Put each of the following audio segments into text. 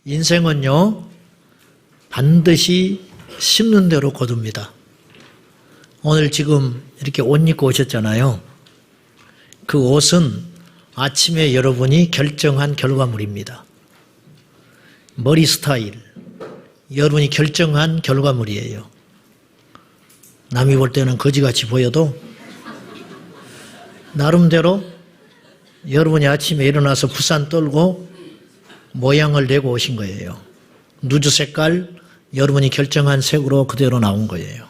인생은요, 반드시 심는 대로 거둡니다. 오늘 지금 이렇게 옷 입고 오셨잖아요. 그 옷은 아침에 여러분이 결정한 결과물입니다. 머리 스타일, 여러분이 결정한 결과물이에요. 남이 볼 때는 거지같이 보여도 나름대로 여러분이 아침에 일어나서 부산 떨고 모양을 내고 오신 거예요. 누드 색깔, 여러분이 결정한 색으로 그대로 나온 거예요.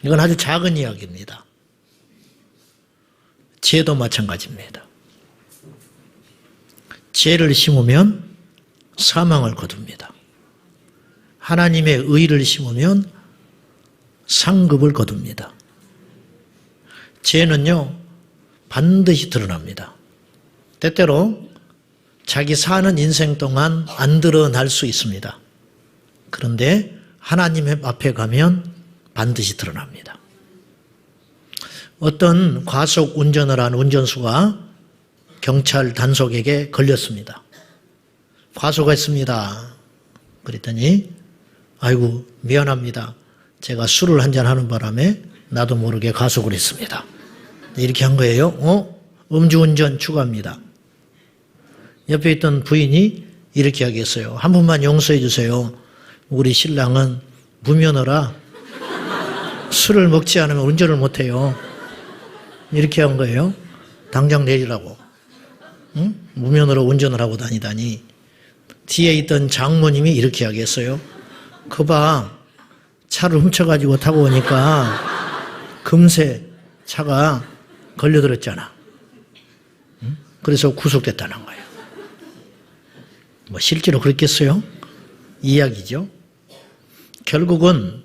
이건 아주 작은 이야기입니다. 죄도 마찬가지입니다. 죄를 심으면 사망을 거둡니다. 하나님의 의를 심으면 상급을 거둡니다. 죄는요, 반드시 드러납니다. 때때로 자기 사는 인생 동안 안 드러날 수 있습니다. 그런데 하나님 앞에 가면 반드시 드러납니다. 어떤 과속 운전을 한 운전수가 경찰 단속에게 걸렸습니다. 과속했습니다. 그랬더니 아이고 미안합니다. 제가 술을 한잔 하는 바람에 나도 모르게 과속을 했습니다. 이렇게 한 거예요. 음주운전 추가합니다. 옆에 있던 부인이 이렇게 하겠어요. 한 분만 용서해 주세요. 우리 신랑은 무면허라 술을 먹지 않으면 운전을 못해요. 이렇게 한 거예요. 당장 내리라고. 응? 무면허로 운전을 하고 다니다니. 뒤에 있던 장모님이 이렇게 하겠어요. 그봐 차를 훔쳐가지고 타고 오니까 금세 차가 걸려들었잖아. 응? 그래서 구속됐다는 거예요. 뭐 실제로 그랬겠어요? 이야기죠. 결국은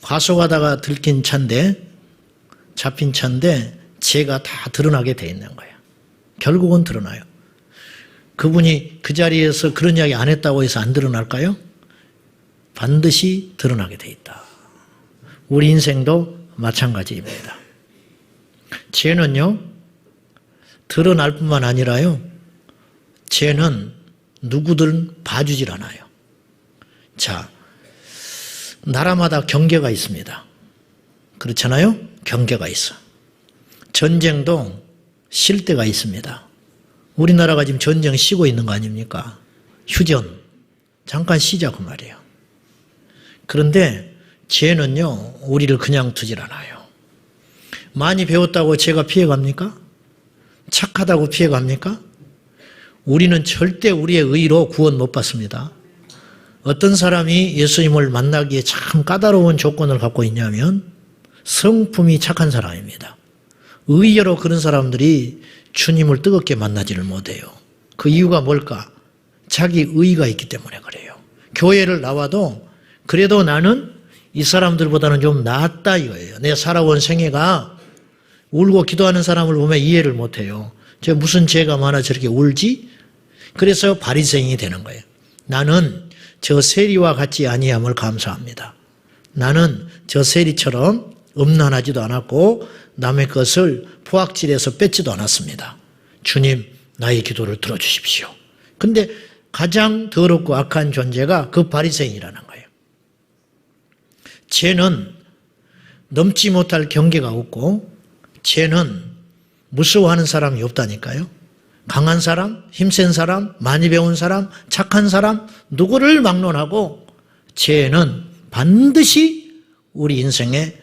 과속하다가 들킨 차인데, 잡힌 차인데 죄가 다 드러나게 돼 있는 거예요. 결국은 드러나요. 그분이 그 자리에서 그런 이야기 안 했다고 해서 안 드러날까요? 반드시 드러나게 돼 있다. 우리 인생도 마찬가지입니다. 죄는요, 드러날 뿐만 아니라요, 죄는 누구든 봐주질 않아요. 자, 나라마다 경계가 있습니다. 그렇잖아요? 경계가 있어. 전쟁도 쉴 때가 있습니다. 우리나라가 지금 전쟁 쉬고 있는 거 아닙니까? 휴전. 잠깐 쉬자 그 말이에요. 그런데 죄는요, 우리를 그냥 두질 않아요. 많이 배웠다고 죄가 피해갑니까? 착하다고 피해갑니까? 우리는 절대 우리의 의로 구원 못 받습니다. 어떤 사람이 예수님을 만나기에 참 까다로운 조건을 갖고 있냐면 성품이 착한 사람입니다. 의외로 그런 사람들이 주님을 뜨겁게 만나지를 못해요. 그 이유가 뭘까? 자기 의의가 있기 때문에 그래요. 교회를 나와도 그래도 나는 이 사람들보다는 좀 낫다 이거예요. 내 살아온 생애가 울고 기도하는 사람을 보면 이해를 못해요. 저 무슨 죄가 많아 저렇게 울지? 그래서 바리새인이 되는 거예요. 나는 저 세리와 같지 아니함을 감사합니다. 나는 저 세리처럼 음란하지도 않았고 남의 것을 포악질해서 뺏지도 않았습니다. 주님, 나의 기도를 들어주십시오. 근데 가장 더럽고 악한 존재가 그 바리새인이라는 거예요. 죄는 넘지 못할 경계가 없고 죄는 무서워하는 사람이 없다니까요. 강한 사람, 힘센 사람, 많이 배운 사람, 착한 사람 누구를 막론하고 죄는 반드시 우리 인생의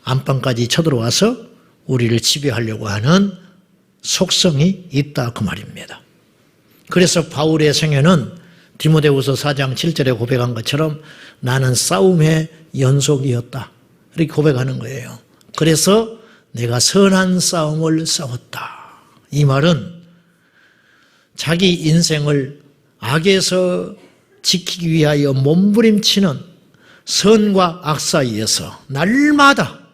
안방까지 쳐들어와서 우리를 지배하려고 하는 속성이 있다 그 말입니다. 그래서 바울의 생애는 디모데후서 4장 7절에 고백한 것처럼 나는 싸움의 연속이었다 이렇게 고백하는 거예요. 그래서 내가 선한 싸움을 싸웠다. 이 말은 자기 인생을 악에서 지키기 위하여 몸부림치는 선과 악 사이에서 날마다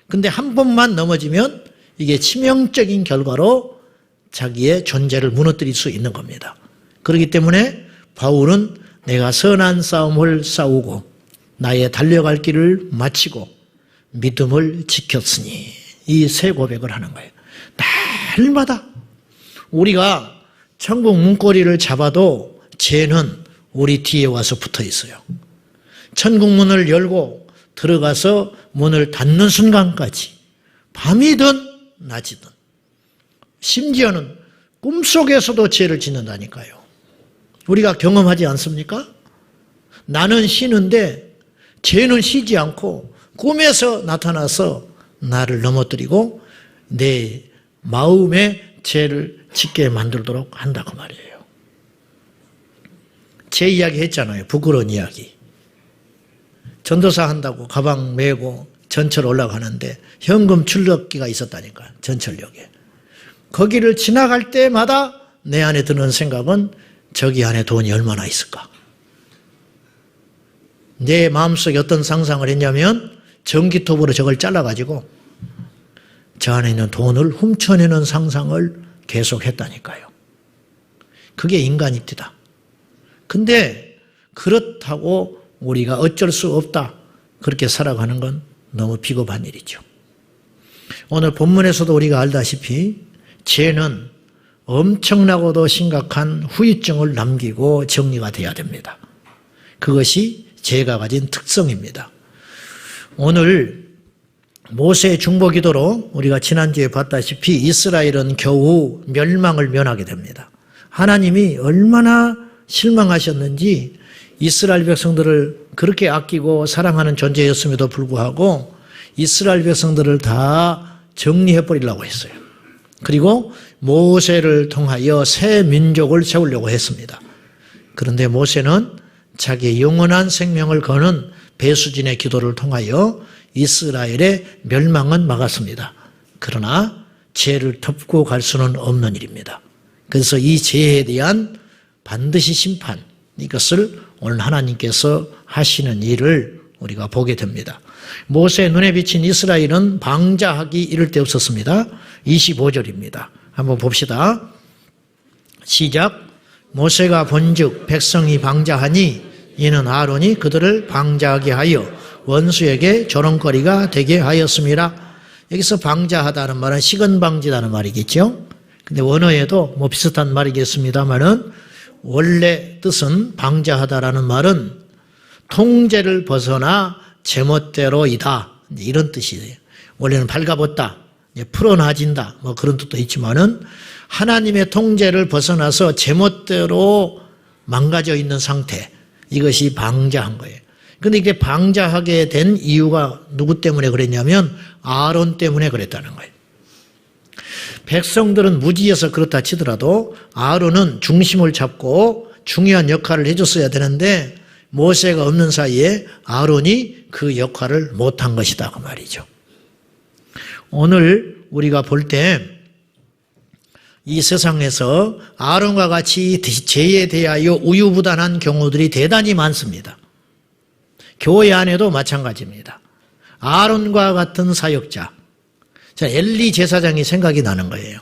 근데 한 번만 넘어지면 이게 치명적인 결과로 자기의 존재를 무너뜨릴 수 있는 겁니다. 그렇기 때문에 바울은 내가 선한 싸움을 싸우고 나의 달려갈 길을 마치고 믿음을 지켰으니 이 세 고백을 하는 거예요. 날마다 우리가 천국 문고리를 잡아도 죄는 우리 뒤에 와서 붙어 있어요. 천국 문을 열고 들어가서 문을 닫는 순간까지 밤이든 낮이든 심지어는 꿈속에서도 죄를 짓는다니까요. 우리가 경험하지 않습니까? 나는 쉬는데 죄는 쉬지 않고 꿈에서 나타나서 나를 넘어뜨리고 내 마음에 죄를 짓게 만들도록 한다고 말이에요. 제 이야기 했잖아요. 부끄러운 이야기. 전도사 한다고 가방 메고 전철 올라가는데 현금 출력기가 있었다니까, 전철역에. 거기를 지나갈 때마다 내 안에 드는 생각은 저기 안에 돈이 얼마나 있을까? 내 마음속에 어떤 상상을 했냐면 전기톱으로 저걸 잘라가지고 저 안에 있는 돈을 훔쳐내는 상상을 계속 했다니까요. 그게 인간입니다. 근데 그렇다고 우리가 어쩔 수 없다 그렇게 살아가는 건 너무 비겁한 일이죠. 오늘 본문에서도 우리가 알다시피 죄는 엄청나고도 심각한 후유증을 남기고 정리가 돼야 됩니다. 그것이 죄가 가진 특성입니다. 오늘 모세의 중보기도로 우리가 지난주에 봤다시피 이스라엘은 겨우 멸망을 면하게 됩니다. 하나님이 얼마나 실망하셨는지 이스라엘 백성들을 그렇게 아끼고 사랑하는 존재였음에도 불구하고 이스라엘 백성들을 다 정리해버리려고 했어요. 그리고 모세를 통하여 새 민족을 세우려고 했습니다. 그런데 모세는 자기의 영원한 생명을 거는 배수진의 기도를 통하여 이스라엘의 멸망은 막았습니다. 그러나 죄를 덮고 갈 수는 없는 일입니다. 그래서 이 죄에 대한 반드시 심판, 이것을 오늘 하나님께서 하시는 일을 우리가 보게 됩니다. 모세의 눈에 비친 이스라엘은 방자하기 이를 데 없었습니다. 25절입니다. 한번 봅시다. 시작. 모세가 본즉 백성이 방자하니 이는 아론이 그들을 방자하게 하여 원수에게 조롱거리가 되게 하였습니다. 여기서 방자하다는 말은 시건방지다는 말이겠죠. 근데 원어에도 뭐 비슷한 말이겠습니다만은 원래 뜻은 방자하다라는 말은 통제를 벗어나 제멋대로이다, 이런 뜻이에요. 원래는 발가벗다, 풀어나진다, 뭐 그런 뜻도 있지만은 하나님의 통제를 벗어나서 제멋대로 망가져 있는 상태, 이것이 방자한 거예요. 그런데 이게 방자하게 된 이유가 누구 때문에 그랬냐면 아론 때문에 그랬다는 거예요. 백성들은 무지해서 그렇다 치더라도 아론은 중심을 잡고 중요한 역할을 해줬어야 되는데 모세가 없는 사이에 아론이 그 역할을 못한 것이다 그 말이죠. 오늘 우리가 볼 때 이 세상에서 아론과 같이 죄에 대하여 우유부단한 경우들이 대단히 많습니다. 교회 안에도 마찬가지입니다. 아론과 같은 사역자, 엘리 제사장이 생각이 나는 거예요.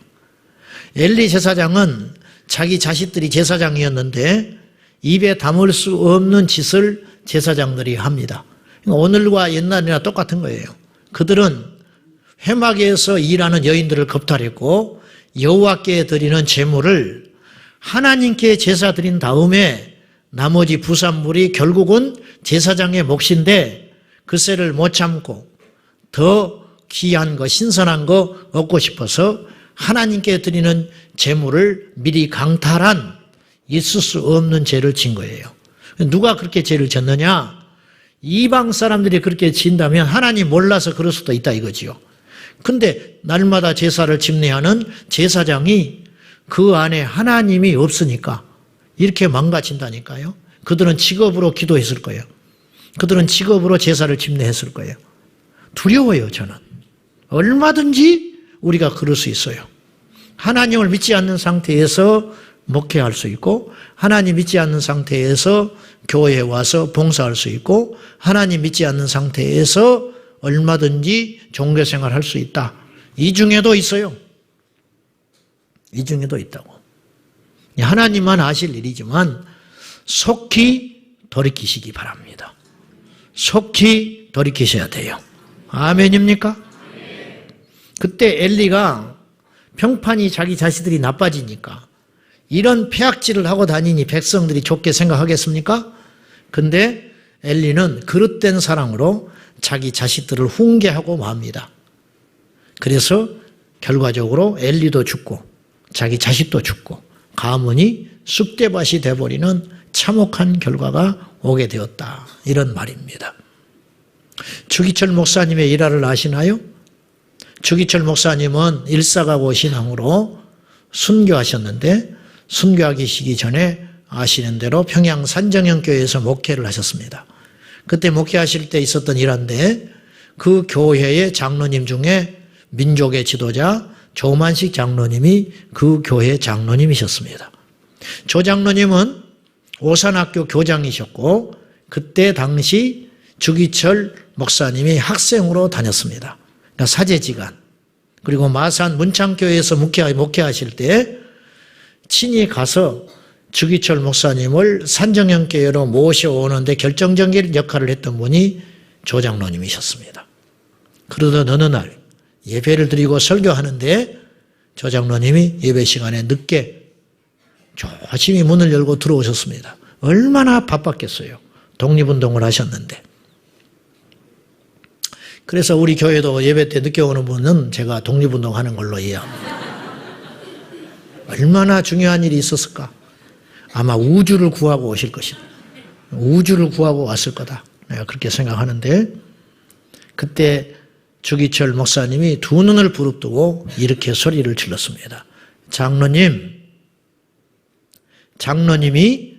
엘리 제사장은 자기 자식들이 제사장이었는데 입에 담을 수 없는 짓을 제사장들이 합니다. 오늘과 옛날이나 똑같은 거예요. 그들은 회막에서 일하는 여인들을 겁탈했고 여호와께 드리는 제물을 하나님께 제사 드린 다음에 나머지 부산물이 결국은 제사장의 몫인데 그새를 못 참고 더 귀한 거, 신선한 거 얻고 싶어서 하나님께 드리는 제물을 미리 강탈한 있을 수 없는 죄를 진 거예요. 누가 그렇게 죄를 졌느냐? 이방 사람들이 그렇게 진다면 하나님 몰라서 그럴 수도 있다 이거지요. 근데 날마다 제사를 집례하는 제사장이 그 안에 하나님이 없으니까 이렇게 망가진다니까요. 그들은 직업으로 기도했을 거예요. 그들은 직업으로 제사를 집례했을 거예요. 두려워요, 저는. 얼마든지 우리가 그럴 수 있어요. 하나님을 믿지 않는 상태에서 목회할 수 있고 하나님 믿지 않는 상태에서 교회에 와서 봉사할 수 있고 하나님 믿지 않는 상태에서 얼마든지 종교생활 할 수 있다. 이 중에도 있어요. 이 중에도 있다고. 하나님만 아실 일이지만 속히 돌이키시기 바랍니다. 속히 돌이키셔야 돼요. 아멘입니까? 그때 엘리가 평판이 자기 자식들이 나빠지니까 이런 폐악질을 하고 다니니 백성들이 좋게 생각하겠습니까? 근데 엘리는 그릇된 사랑으로 자기 자식들을 훈계하고 맙니다. 그래서 결과적으로 엘리도 죽고 자기 자식도 죽고 가문이 쑥대밭이 돼버리는 참혹한 결과가 오게 되었다. 이런 말입니다. 주기철 목사님의 일화를 아시나요? 주기철 목사님은 일사가고 신앙으로 순교하셨는데 순교하시기 전에 아시는 대로 평양 산정형교회에서 목회를 하셨습니다. 그때 목회하실 때 있었던 일화인데 그 교회의 장로님 중에 민족의 지도자 조만식 장로님이 그 교회 장로님이셨습니다. 조 장로님은 오산학교 교장이셨고 그때 당시 주기철 목사님이 학생으로 다녔습니다. 그러니까 사제지간. 그리고 마산 문창교회에서 목회하실 때 친히 가서 주기철 목사님을 산정형교회로 모셔오는데 결정적인 역할을 했던 분이 조 장로님이셨습니다. 그러던 어느 날 예배를 드리고 설교하는데 조 장로님이 예배 시간에 늦게 조심히 문을 열고 들어오셨습니다. 얼마나 바빴겠어요. 독립운동을 하셨는데. 그래서 우리 교회도 예배 때 늦게 오는 분은 제가 독립운동하는 걸로 이해합니다. 얼마나 중요한 일이 있었을까? 아마 우주를 구하고 오실 것이다. 우주를 구하고 왔을 거다. 내가 그렇게 생각하는데 그때 주기철 목사님이 두 눈을 부릅뜨고 이렇게 소리를 질렀습니다. 장로님이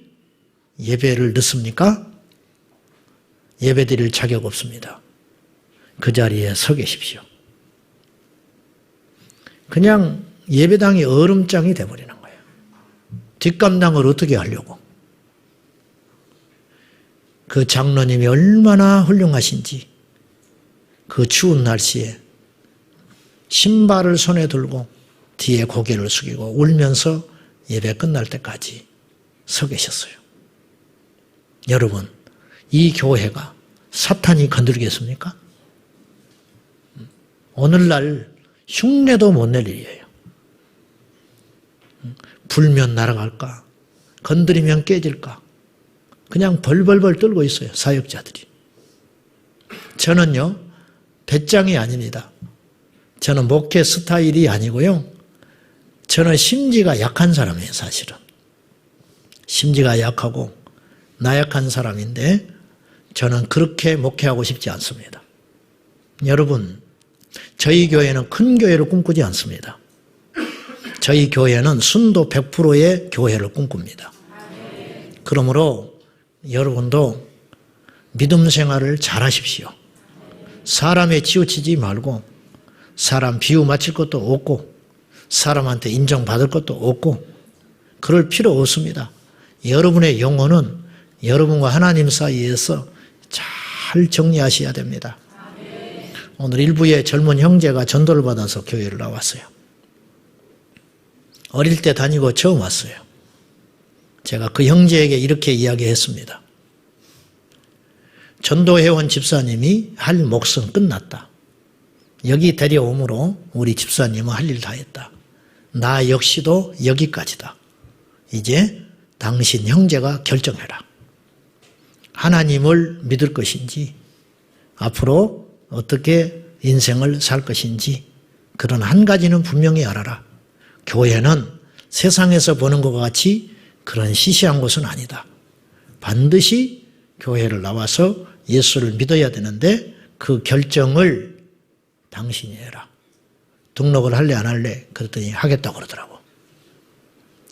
예배를 늦습니까? 예배 드릴 자격 없습니다. 그 자리에 서 계십시오. 그냥 예배당이 얼음장이 돼버리는 거예요. 뒷감당을 어떻게 하려고. 그 장로님이 얼마나 훌륭하신지 그 추운 날씨에 신발을 손에 들고 뒤에 고개를 숙이고 울면서 예배 끝날 때까지 서 계셨어요. 여러분, 이 교회가 사탄이 건드리겠습니까? 오늘날 흉내도 못 낼 일이에요. 불면 날아갈까? 건드리면 깨질까? 그냥 벌벌벌 떨고 있어요. 사역자들이. 저는요. 배짱이 아닙니다. 저는 목회 스타일이 아니고요. 저는 심지가 약한 사람이에요. 사실은. 심지가 약하고 나약한 사람인데 저는 그렇게 목회하고 싶지 않습니다. 여러분, 저희 교회는 큰 교회를 꿈꾸지 않습니다. 저희 교회는 순도 100%의 교회를 꿈꿉니다. 그러므로 여러분도 믿음 생활을 잘 하십시오. 사람에 치우치지 말고 사람 비유 맞힐 것도 없고 사람한테 인정받을 것도 없고 그럴 필요 없습니다. 여러분의 영혼은 여러분과 하나님 사이에서 잘 정리하셔야 됩니다. 오늘 일부의 젊은 형제가 전도를 받아서 교회를 나왔어요. 어릴 때 다니고 처음 왔어요. 제가 그 형제에게 이렇게 이야기했습니다. 전도해온 집사님이 할 몫은 끝났다. 여기 데려오므로 우리 집사님은 할 일 다 했다. 나 역시도 여기까지다. 이제 당신 형제가 결정해라. 하나님을 믿을 것인지 앞으로 어떻게 인생을 살 것인지 그런 한 가지는 분명히 알아라. 교회는 세상에서 보는 것과 같이 그런 시시한 곳은 아니다. 반드시 교회를 나와서 예수를 믿어야 되는데 그 결정을 당신이 해라. 등록을 할래 안 할래? 그랬더니 하겠다고 그러더라고.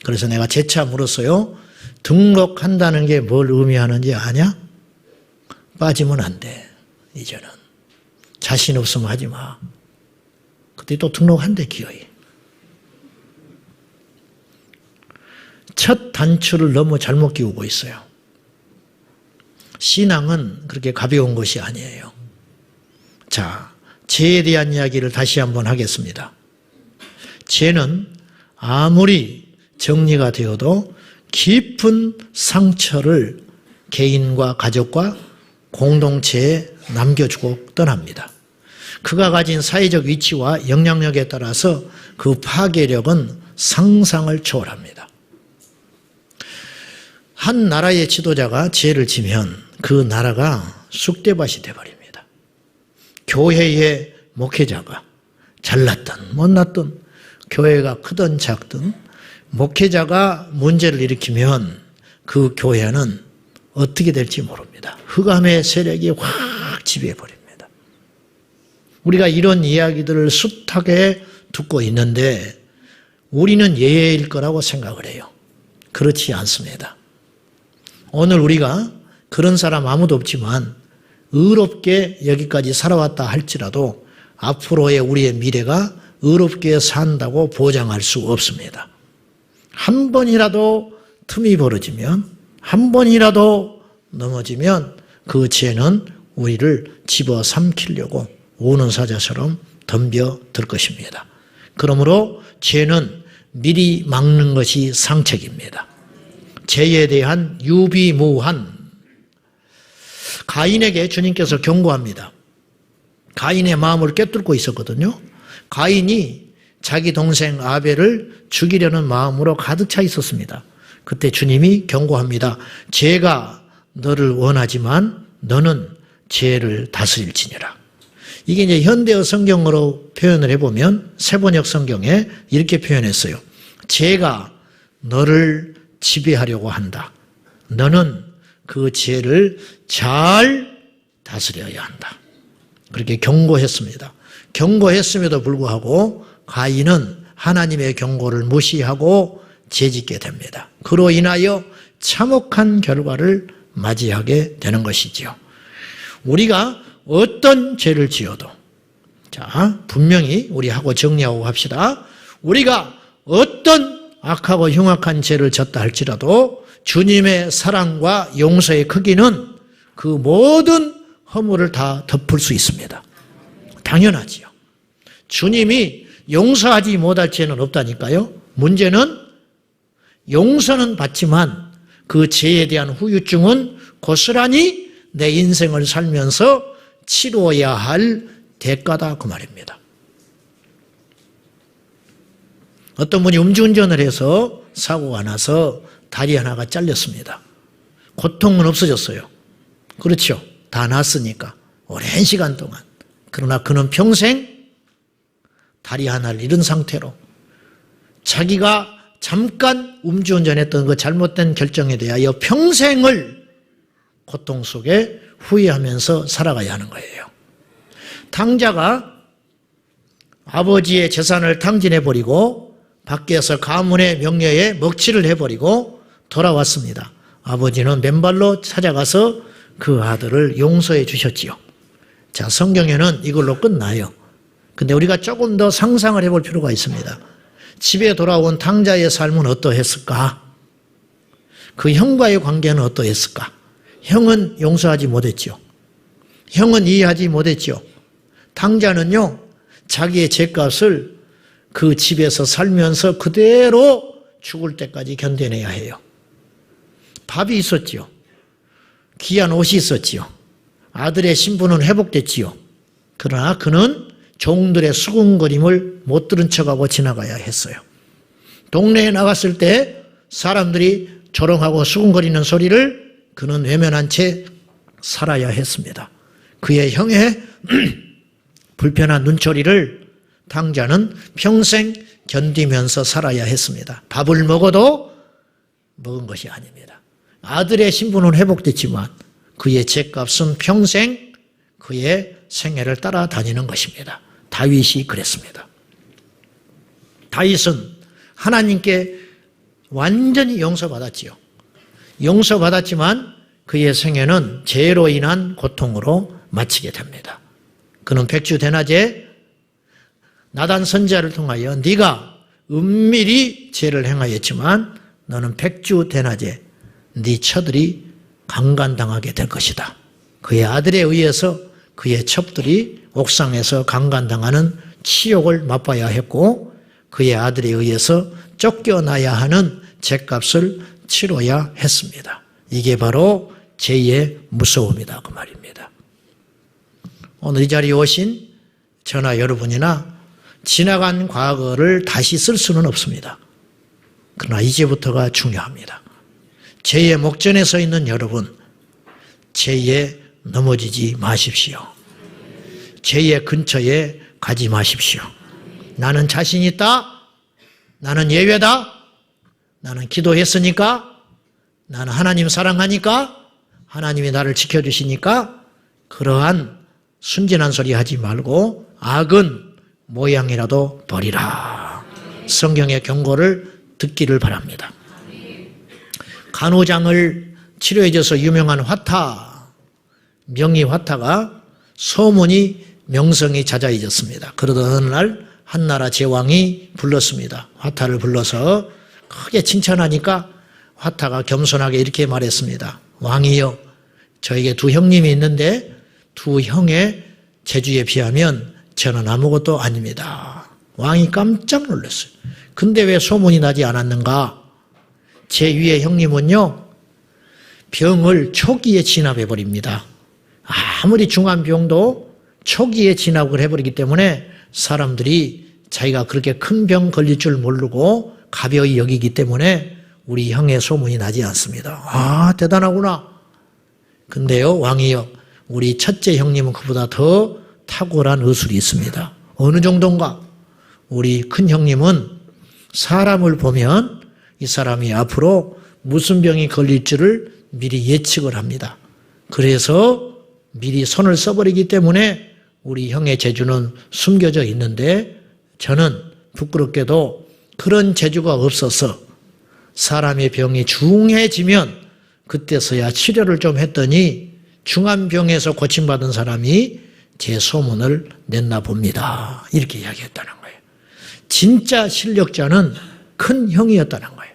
그래서 내가 재차 물었어요. 등록한다는 게 뭘 의미하는지 아냐? 빠지면 안 돼. 이제는. 자신 없으면 하지 마. 그때 또 등록한대 기어이. 첫 단추를 너무 잘못 끼우고 있어요. 신앙은 그렇게 가벼운 것이 아니에요. 자, 죄에 대한 이야기를 다시 한번 하겠습니다. 죄는 아무리 정리가 되어도 깊은 상처를 개인과 가족과 공동체에 남겨주고 떠납니다. 그가 가진 사회적 위치와 영향력에 따라서 그 파괴력은 상상을 초월합니다. 한 나라의 지도자가 죄를 지면 그 나라가 쑥대밭이 되어버립니다. 교회의 목회자가 잘났든 못났든 교회가 크든 작든 목회자가 문제를 일으키면 그 교회는 어떻게 될지 모릅니다. 흑암의 세력이 확 지배해버립니다. 우리가 이런 이야기들을 숱하게 듣고 있는데 우리는 예외일 거라고 생각을 해요. 그렇지 않습니다. 오늘 우리가 그런 사람 아무도 없지만 의롭게 여기까지 살아왔다 할지라도 앞으로의 우리의 미래가 의롭게 산다고 보장할 수 없습니다. 한 번이라도 틈이 벌어지면, 한 번이라도 넘어지면 그 죄는 우리를 집어삼키려고 우는 사자처럼 덤벼들 것입니다. 그러므로 죄는 미리 막는 것이 상책입니다. 죄에 대한 유비무한. 가인에게 주님께서 경고합니다. 가인의 마음을 꿰뚫고 있었거든요. 가인이 자기 동생 아벨을 죽이려는 마음으로 가득 차 있었습니다. 그때 주님이 경고합니다. 죄가 너를 원하지만 너는 죄를 다스릴지니라. 이게 이제 현대어 성경으로 표현을 해보면 세번역 성경에 이렇게 표현했어요. 죄가 너를 지배하려고 한다. 너는 그 죄를 잘 다스려야 한다. 그렇게 경고했습니다. 경고했음에도 불구하고 가인은 하나님의 경고를 무시하고 죄짓게 됩니다. 그로 인하여 참혹한 결과를 맞이하게 되는 것이지요. 우리가 어떤 죄를 지어도, 자, 분명히 우리하고 정리하고 합시다. 우리가 어떤 악하고 흉악한 죄를 졌다 할지라도 주님의 사랑과 용서의 크기는 그 모든 허물을 다 덮을 수 있습니다. 당연하지요. 주님이 용서하지 못할 죄는 없다니까요. 문제는 용서는 받지만 그 죄에 대한 후유증은 고스란히 내 인생을 살면서 치러야 할 대가다 그 말입니다. 어떤 분이 음주운전을 해서 사고가 나서 다리 하나가 잘렸습니다. 고통은 없어졌어요. 그렇죠. 다 났으니까 오랜 시간 동안. 그러나 그는 평생 다리 하나를 잃은 상태로 자기가 잠깐 음주운전했던 그 잘못된 결정에 대하여 평생을 고통 속에 후회하면서 살아가야 하는 거예요. 탕자가 아버지의 재산을 탕진해버리고 밖에서 가문의 명예에 먹칠을 해버리고 돌아왔습니다. 아버지는 맨발로 찾아가서 그 아들을 용서해 주셨지요. 자, 성경에는 이걸로 끝나요. 근데 우리가 조금 더 상상을 해볼 필요가 있습니다. 집에 돌아온 탕자의 삶은 어떠했을까? 그 형과의 관계는 어떠했을까? 형은 용서하지 못했죠. 형은 이해하지 못했죠. 탕자는요, 자기의 죄값을 그 집에서 살면서 그대로 죽을 때까지 견뎌내야 해요. 밥이 있었지요. 귀한 옷이 있었지요. 아들의 신분은 회복됐지요. 그러나 그는 종들의 수군거림을 못 들은 척하고 지나가야 했어요. 동네에 나갔을 때 사람들이 조롱하고 수군거리는 소리를 그는 외면한 채 살아야 했습니다. 그의 형의 불편한 눈초리를 탕자는 평생 견디면서 살아야 했습니다. 밥을 먹어도 먹은 것이 아닙니다. 아들의 신분은 회복됐지만 그의 죄값은 평생 그의 생애를 따라다니는 것입니다. 다윗이 그랬습니다. 다윗은 하나님께 완전히 용서받았지요. 용서받았지만 그의 생애는 죄로 인한 고통으로 마치게 됩니다. 그는 백주대낮에 나단 선지자를 통하여 네가 은밀히 죄를 행하였지만 너는 백주대낮에 네 처들이 강간당하게 될 것이다. 그의 아들에 의해서 그의 첩들이 옥상에서 강간당하는 치욕을 맛봐야 했고 그의 아들에 의해서 쫓겨나야 하는 죄값을 치러야 했습니다. 이게 바로 죄의 무서움이다 그 말입니다. 오늘 이 자리에 오신 저나 여러분이나 지나간 과거를 다시 쓸 수는 없습니다. 그러나 이제부터가 중요합니다. 죄의 목전에 서 있는 여러분, 죄에 넘어지지 마십시오. 죄의 근처에 가지 마십시오. 나는 자신 있다. 나는 예외다. 나는 기도했으니까. 나는 하나님 사랑하니까. 하나님이 나를 지켜주시니까. 그러한 순진한 소리 하지 말고 악은 모양이라도 버리라. 성경의 경고를 듣기를 바랍니다. 간호장을 치료해줘서 유명한 화타, 명의 화타가 소문이 명성이 자자해졌습니다. 그러던 어느 날 한나라 제왕이 불렀습니다. 화타를 불러서 크게 칭찬하니까 화타가 겸손하게 이렇게 말했습니다. 왕이여, 저에게 두 형님이 있는데 두 형의 재주에 비하면 저는 아무것도 아닙니다. 왕이 깜짝 놀랐어요. 근데 왜 소문이 나지 않았는가? 제 위의 형님은요, 병을 초기에 진압해버립니다. 아무리 중한 병도 초기에 진압을 해버리기 때문에 사람들이 자기가 그렇게 큰 병 걸릴 줄 모르고 가벼이 여기기 때문에 우리 형의 소문이 나지 않습니다. 아, 대단하구나. 근데요, 왕이요, 우리 첫째 형님은 그보다 더 탁월한 의술이 있습니다. 어느 정도인가? 우리 큰 형님은 사람을 보면 이 사람이 앞으로 무슨 병이 걸릴 줄을 미리 예측을 합니다. 그래서 미리 손을 써버리기 때문에 우리 형의 재주는 숨겨져 있는데 저는 부끄럽게도 그런 재주가 없어서 사람의 병이 중해지면 그때서야 치료를 좀 했더니 중한 병에서 고침받은 사람이 제 소문을 냈나 봅니다. 이렇게 이야기했다는 거예요. 진짜 실력자는 큰 형이었다는 거예요.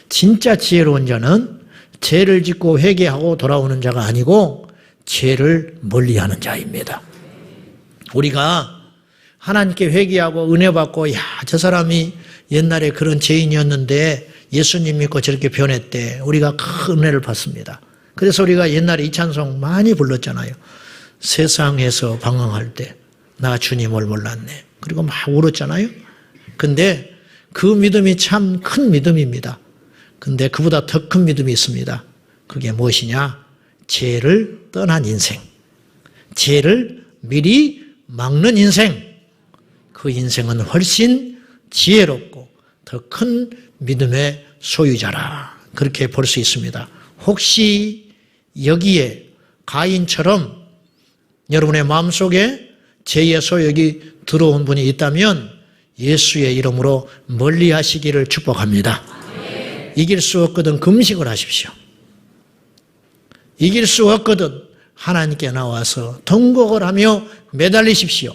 진짜 지혜로운 자는 죄를 짓고 회개하고 돌아오는 자가 아니고 죄를 멀리하는 자입니다. 우리가 하나님께 회개하고 은혜 받고 야, 저 사람이 옛날에 그런 죄인이었는데 예수님 믿고 저렇게 변했대. 우리가 큰 은혜를 받습니다. 그래서 우리가 옛날에 이 찬송 많이 불렀잖아요. 세상에서 방황할 때 나 주님을 몰랐네. 그리고 막 울었잖아요. 근데 그 믿음이 참 큰 믿음입니다. 근데 그보다 더 큰 믿음이 있습니다. 그게 무엇이냐? 죄를 떠난 인생. 죄를 미리 막는 인생. 그 인생은 훨씬 지혜롭고 더 큰 믿음의 소유자라. 그렇게 볼 수 있습니다. 혹시 여기에 가인처럼 여러분의 마음속에 죄의 소욕이 들어온 분이 있다면 예수의 이름으로 멀리 하시기를 축복합니다. 이길 수 없거든 금식을 하십시오. 이길 수 없거든 하나님께 나와서 통곡을 하며 매달리십시오.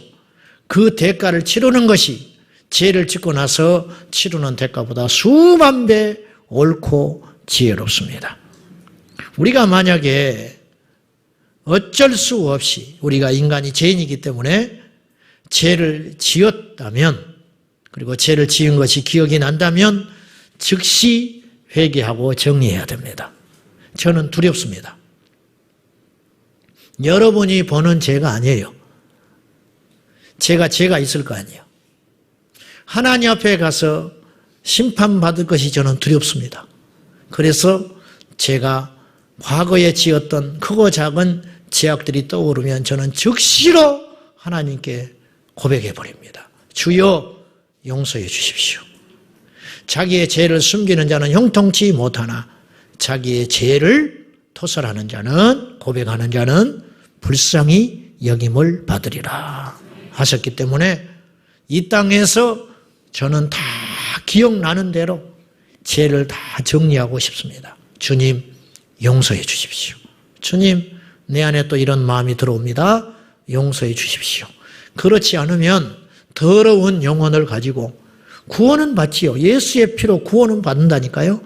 그 대가를 치르는 것이 죄를 짓고 나서 치르는 대가보다 수만 배 옳고 지혜롭습니다. 우리가 만약에 어쩔 수 없이 우리가 인간이 죄인이기 때문에 죄를 지었다면 그리고 죄를 지은 것이 기억이 난다면 즉시 회개하고 정리해야 됩니다. 저는 두렵습니다. 여러분이 보는 죄가 아니에요. 죄가 있을 거 아니에요. 하나님 앞에 가서 심판받을 것이 저는 두렵습니다. 그래서 제가 과거에 지었던 크고 작은 죄악들이 떠오르면 저는 즉시로 하나님께 고백해 버립니다. 주여 용서해 주십시오. 자기의 죄를 숨기는 자는 형통치 못하나 자기의 죄를 토설하는 자는 고백하는 자는 불쌍히 여김을 받으리라 하셨기 때문에 이 땅에서 저는 다 기억나는 대로 죄를 다 정리하고 싶습니다. 주님 용서해 주십시오. 주님 내 안에 또 이런 마음이 들어옵니다. 용서해 주십시오. 그렇지 않으면 더러운 영혼을 가지고 구원은 받지요. 예수의 피로 구원은 받는다니까요.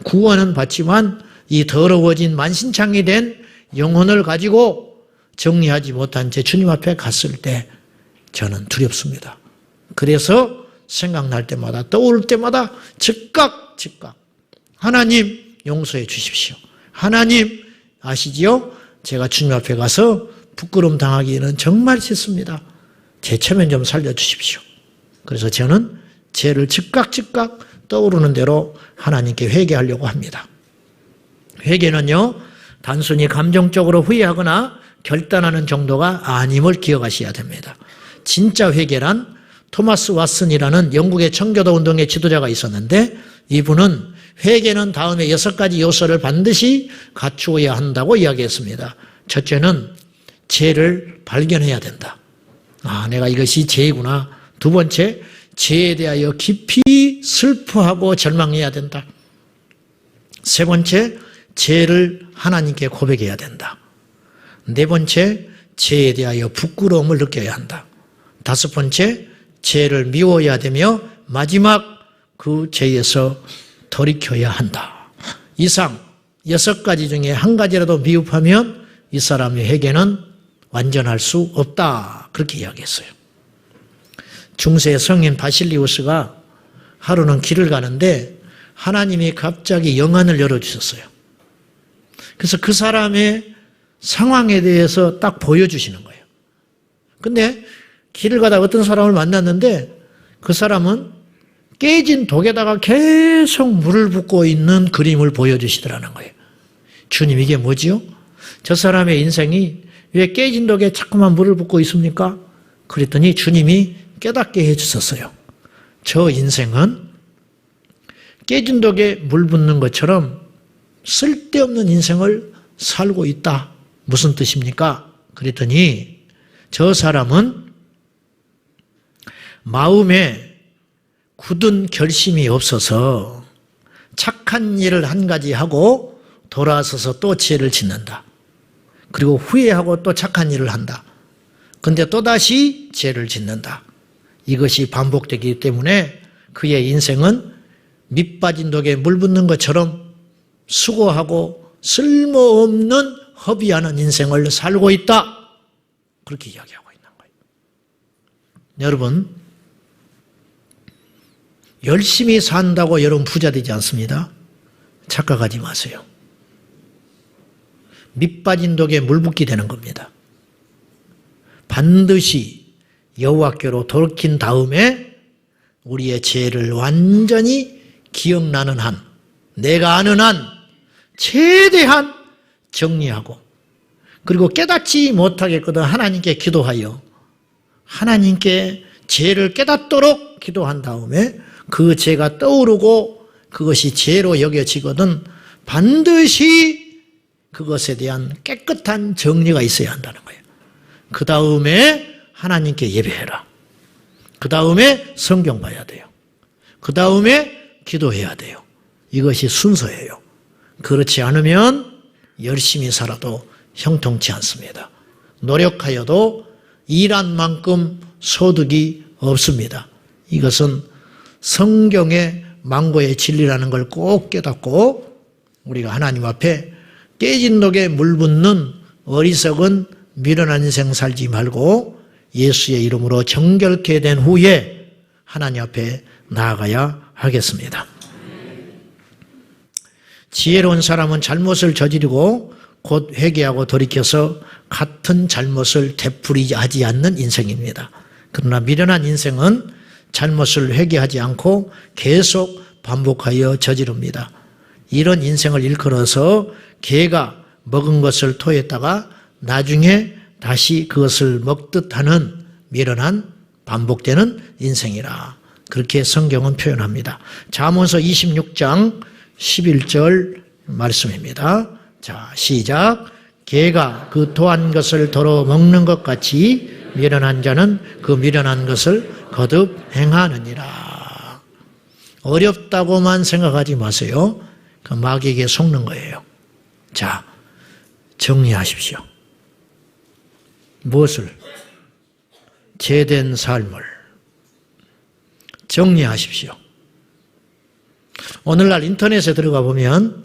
구원은 받지만 이 더러워진 만신창이 된 영혼을 가지고 정리하지 못한 제 주님 앞에 갔을 때 저는 두렵습니다. 그래서 생각날 때마다 떠올 때마다 즉각 하나님 용서해 주십시오. 하나님 아시지요? 제가 주님 앞에 가서 부끄러움 당하기는 정말 싫습니다. 제 체면 좀 살려주십시오. 그래서 저는 죄를 즉각 떠오르는 대로 하나님께 회개하려고 합니다. 회개는요, 단순히 감정적으로 후회하거나 결단하는 정도가 아님을 기억하셔야 됩니다. 진짜 회개란 토마스 왓슨이라는 영국의 청교도 운동의 지도자가 있었는데 이분은 회개는 다음에 6가지 요소를 반드시 갖추어야 한다고 이야기했습니다. 첫째는 죄를 발견해야 된다. 내가 이것이 죄이구나. 두 번째, 죄에 대하여 깊이 슬퍼하고 절망해야 된다. 세 번째, 죄를 하나님께 고백해야 된다. 네 번째, 죄에 대하여 부끄러움을 느껴야 한다. 다섯 번째, 죄를 미워해야 되며 마지막 그 죄에서 돌이켜야 한다. 이상 6가지 중에 한 가지라도 미흡하면 이 사람의 회개는 완전할 수 없다. 그렇게 이야기했어요. 중세 성인 바실리우스가 하루는 길을 가는데 하나님이 갑자기 영안을 열어주셨어요. 그래서 그 사람의 상황에 대해서 딱 보여주시는 거예요. 근데 길을 가다가 어떤 사람을 만났는데 그 사람은 깨진 독에다가 계속 물을 붓고 있는 그림을 보여주시더라는 거예요. 주님, 이게 뭐지요? 저 사람의 인생이 왜 깨진 독에 자꾸만 물을 붓고 있습니까? 그랬더니 주님이 깨닫게 해주셨어요. 저 인생은 깨진 독에 물 붓는 것처럼 쓸데없는 인생을 살고 있다. 무슨 뜻입니까? 그랬더니 저 사람은 마음에 굳은 결심이 없어서 착한 일을 한 가지 하고 돌아서서 또 죄를 짓는다. 그리고 후회하고 또 착한 일을 한다. 근데 또다시 죄를 짓는다. 이것이 반복되기 때문에 그의 인생은 밑 빠진 독에 물 붓는 것처럼 수고하고 쓸모없는 허비하는 인생을 살고 있다. 그렇게 이야기하고 있는 거예요. 여러분, 열심히 산다고 여러분 부자 되지 않습니다. 착각하지 마세요. 밑 빠진 독에 물 붓기 되는 겁니다. 반드시 여호와께로 돌이킨 다음에 우리의 죄를 완전히 기억나는 한, 내가 아는 한 최대한 정리하고, 그리고 깨닫지 못하겠거든 하나님께 기도하여 하나님께 죄를 깨닫도록 기도한 다음에 그 죄가 떠오르고 그것이 죄로 여겨지거든 반드시 그것에 대한 깨끗한 정리가 있어야 한다는 거예요. 그 다음에 하나님께 예배해라. 그 다음에 성경 봐야 돼요. 그 다음에 기도해야 돼요. 이것이 순서예요. 그렇지 않으면 열심히 살아도 형통치 않습니다. 노력하여도 일한 만큼 소득이 없습니다. 이것은 성경의 망고의 진리라는 걸 꼭 깨닫고 우리가 하나님 앞에 깨진 독에 물 붓는 어리석은 미련한 인생 살지 말고 예수의 이름으로 정결케 된 후에 하나님 앞에 나아가야 하겠습니다. 지혜로운 사람은 잘못을 저지르고 곧 회개하고 돌이켜서 같은 잘못을 되풀이하지 않는 인생입니다. 그러나 미련한 인생은 잘못을 회개하지 않고 계속 반복하여 저지릅니다. 이런 인생을 일컬어서 개가 먹은 것을 토했다가 나중에 다시 그것을 먹듯 하는 미련한 반복되는 인생이라. 그렇게 성경은 표현합니다. 잠언서 26장 11절 말씀입니다. 자, 시작. 개가 그 토한 것을 덜어 먹는 것 같이 미련한 자는 그 미련한 것을 거듭 행하느니라. 어렵다고만 생각하지 마세요. 그 마귀에게 속는 거예요. 자, 정리하십시오. 무엇을? 죄된 삶을 정리하십시오. 오늘날 인터넷에 들어가 보면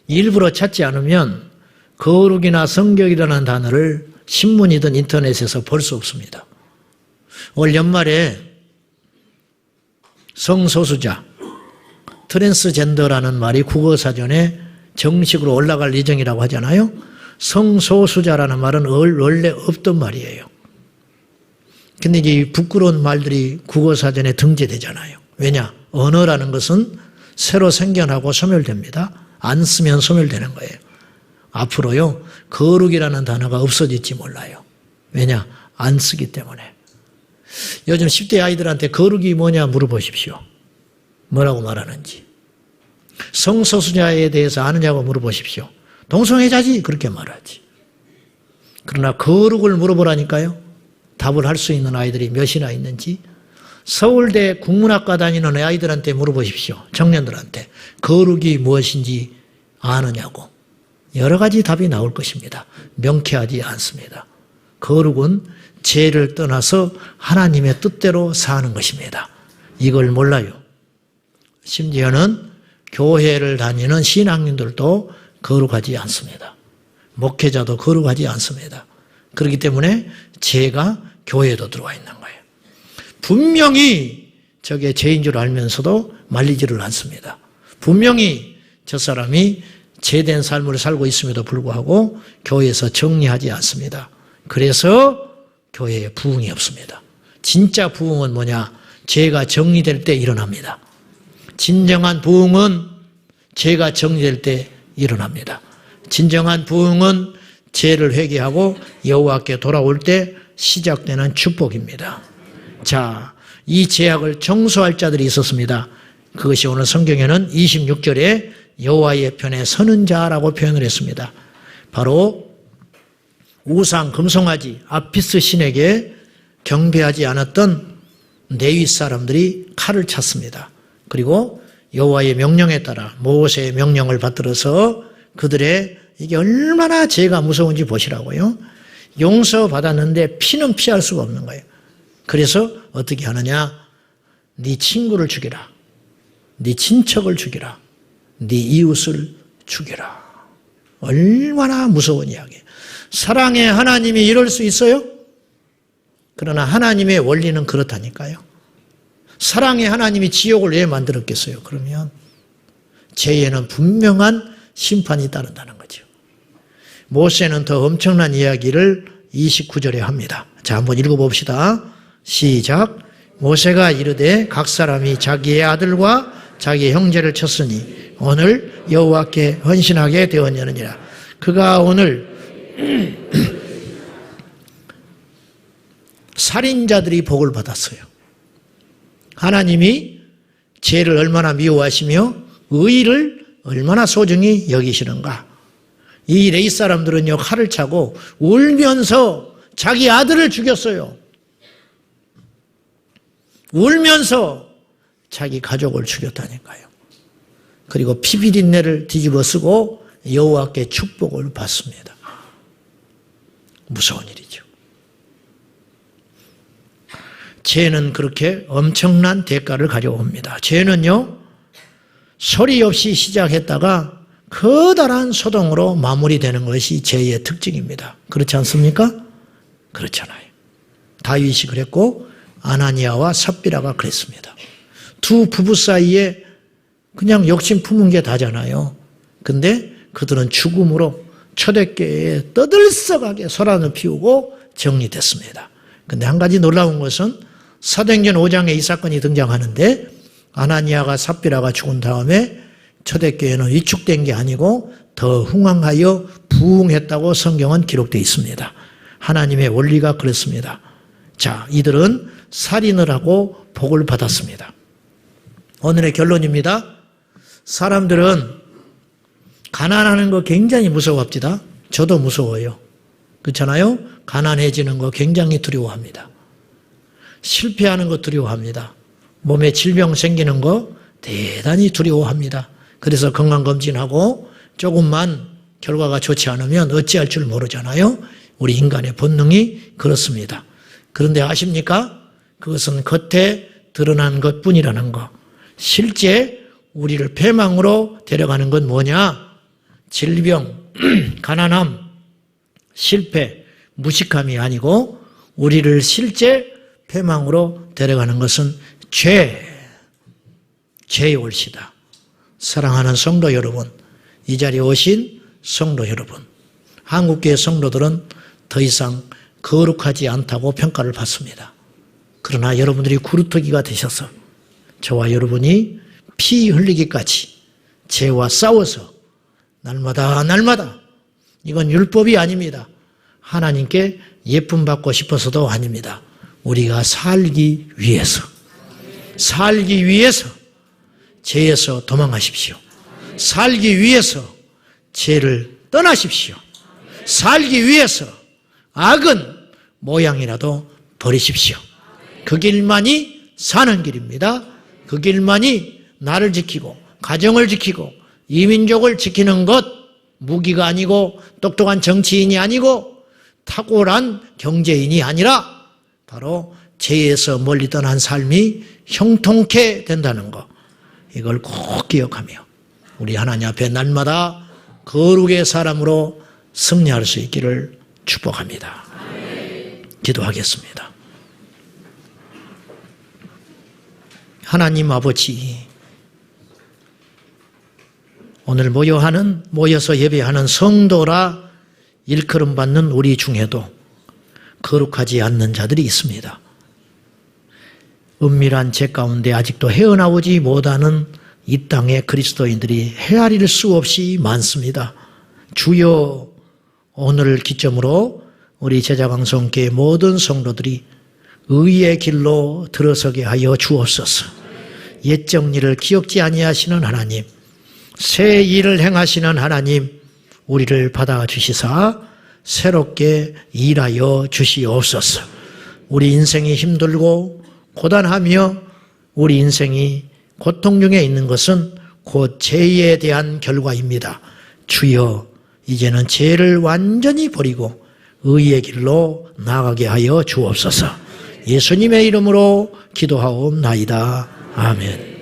일부러 찾지 않으면 거룩이나 성경이라는 단어를 신문이든 인터넷에서 볼 수 없습니다. 올 연말에 성소수자, 트랜스젠더라는 말이 국어사전에 정식으로 올라갈 예정이라고 하잖아요. 성소수자라는 말은 원래 없던 말이에요. 근데 이제 부끄러운 말들이 국어사전에 등재되잖아요. 왜냐? 언어라는 것은 새로 생겨나고 소멸됩니다. 안 쓰면 소멸되는 거예요. 앞으로요, 거룩이라는 단어가 없어질지 몰라요. 왜냐? 안 쓰기 때문에. 요즘 10대 아이들한테 거룩이 뭐냐 물어보십시오. 뭐라고 말하는지. 성소수자에 대해서 아느냐고 물어보십시오. 동성애자지 그렇게 말하지. 그러나 거룩을 물어보라니까요. 답을 할 수 있는 아이들이 몇이나 있는지. 서울대 국문학과 다니는 아이들한테 물어보십시오. 청년들한테. 거룩이 무엇인지 아느냐고. 여러 가지 답이 나올 것입니다. 명쾌하지 않습니다. 거룩은 죄를 떠나서 하나님의 뜻대로 사는 것입니다. 이걸 몰라요. 심지어는 교회를 다니는 신앙인들도 거룩하지 않습니다. 목회자도 거룩하지 않습니다. 그렇기 때문에 죄가 교회에도 들어와 있는 거예요. 분명히 저게 죄인 줄 알면서도 말리지를 않습니다. 분명히 저 사람이 죄된 삶을 살고 있음에도 불구하고 교회에서 정리하지 않습니다. 그래서 교회에 부흥이 없습니다. 진짜 부흥은 뭐냐? 죄가 정리될 때 일어납니다. 진정한 부흥은 죄가 정리될 때 일어납니다. 진정한 부흥은 죄를 회개하고 여호와께 돌아올 때 시작되는 축복입니다. 자, 이 죄악을 정수할 자들이 있었습니다. 그것이 오늘 성경에는 26절에 여호와의 편에 서는 자라고 표현을 했습니다. 바로 우상 금송아지 아피스 신에게 경배하지 않았던 레위 사람들이 칼을 찼습니다. 그리고 여호와의 명령에 따라 모세의 명령을 받들어서 그들의 이게 얼마나 죄가 무서운지 보시라고요. 용서받았는데 피는 피할 수가 없는 거예요. 그래서 어떻게 하느냐? 네 친구를 죽이라. 네 친척을 죽이라. 네 이웃을 죽이라. 얼마나 무서운 이야기예요. 사랑의 하나님이 이럴 수 있어요? 그러나 하나님의 원리는 그렇다니까요. 사랑의 하나님이 지옥을 왜 만들었겠어요? 그러면 죄에는 분명한 심판이 따른다는 거죠. 모세는 더 엄청난 이야기를 29절에 합니다. 자, 한번 읽어봅시다. 시작. 모세가 이르되 각 사람이 자기의 아들과 자기 형제를 쳤으니 오늘 여호와께 헌신하게 되었느니라. 그가 오늘 살인자들이 복을 받았어요. 하나님이 죄를 얼마나 미워하시며 의를 얼마나 소중히 여기시는가. 이 레위 사람들은요, 칼을 차고 울면서 자기 아들을 죽였어요. 울면서 자기 가족을 죽였다니까요. 그리고 피비린내를 뒤집어 쓰고 여호와께 축복을 받습니다. 무서운 일이죠. 죄는 그렇게 엄청난 대가를 가져옵니다. 죄는요, 소리 없이 시작했다가 커다란 소동으로 마무리되는 것이 죄의 특징입니다. 그렇지 않습니까? 그렇잖아요. 다윗이 그랬고 아나니아와 삽비라가 그랬습니다. 두 부부 사이에 그냥 욕심 품은 게 다잖아요. 근데 그들은 죽음으로 초대교회에 떠들썩하게 소란을 피우고 정리됐습니다. 근데 한 가지 놀라운 것은 사도행전 5장에 이 사건이 등장하는데 아나니아가 삽비라가 죽은 다음에 초대교회는 위축된 게 아니고 더 흥왕하여 부흥했다고 성경은 기록되어 있습니다. 하나님의 원리가 그렇습니다. 자, 이들은 살인을 하고 복을 받았습니다. 오늘의 결론입니다. 사람들은 가난하는 거 굉장히 무서워합니다. 저도 무서워요. 그렇잖아요? 가난해지는 거 굉장히 두려워합니다. 실패하는 거 두려워합니다. 몸에 질병 생기는 거 대단히 두려워합니다. 그래서 건강검진하고 조금만 결과가 좋지 않으면 어찌할 줄 모르잖아요. 우리 인간의 본능이 그렇습니다. 그런데 아십니까? 그것은 겉에 드러난 것뿐이라는 거. 실제 우리를 패망으로 데려가는 건 뭐냐? 질병, 가난함, 실패, 무식함이 아니고 우리를 실제 패망으로 데려가는 것은 죄의 올시다. 사랑하는 성도 여러분, 이 자리에 오신 성도 여러분, 한국교회 성도들은 더 이상 거룩하지 않다고 평가를 받습니다. 그러나 여러분들이 구루터기가 되셔서 저와 여러분이 피 흘리기까지 죄와 싸워서 날마다 이건 율법이 아닙니다. 하나님께 예쁨 받고 싶어서도 아닙니다. 우리가 살기 위해서 죄에서 도망하십시오. 살기 위해서 죄를 떠나십시오. 살기 위해서 악은 모양이라도 버리십시오. 그 길만이 사는 길입니다. 그 길만이 나를 지키고 가정을 지키고 이민족을 지키는 것, 무기가 아니고 똑똑한 정치인이 아니고 탁월한 경제인이 아니라 바로 죄에서 멀리 떠난 삶이 형통케 된다는 것, 이걸 꼭 기억하며 우리 하나님 앞에 날마다 거룩의 사람으로 승리할 수 있기를 축복합니다. 기도하겠습니다. 하나님 아버지, 오늘 모여서 예배하는 성도라 일컬음 받는 우리 중에도 거룩하지 않는 자들이 있습니다. 은밀한 죄 가운데 아직도 헤어나오지 못하는 이 땅의 그리스도인들이 헤아릴 수 없이 많습니다. 주여, 오늘을 기점으로 우리 제자방송교회 모든 성도들이 의의 길로 들어서게 하여 주옵소서. 옛 정리를 기억지 아니하시는 하나님, 새 일을 행하시는 하나님, 우리를 받아주시사 새롭게 일하여 주시옵소서. 우리 인생이 힘들고 고단하며 우리 인생이 고통 중에 있는 것은 곧 죄에 대한 결과입니다. 주여, 이제는 죄를 완전히 버리고 의의 길로 나아가게 하여 주옵소서. 예수님의 이름으로 기도하옵나이다. 아멘.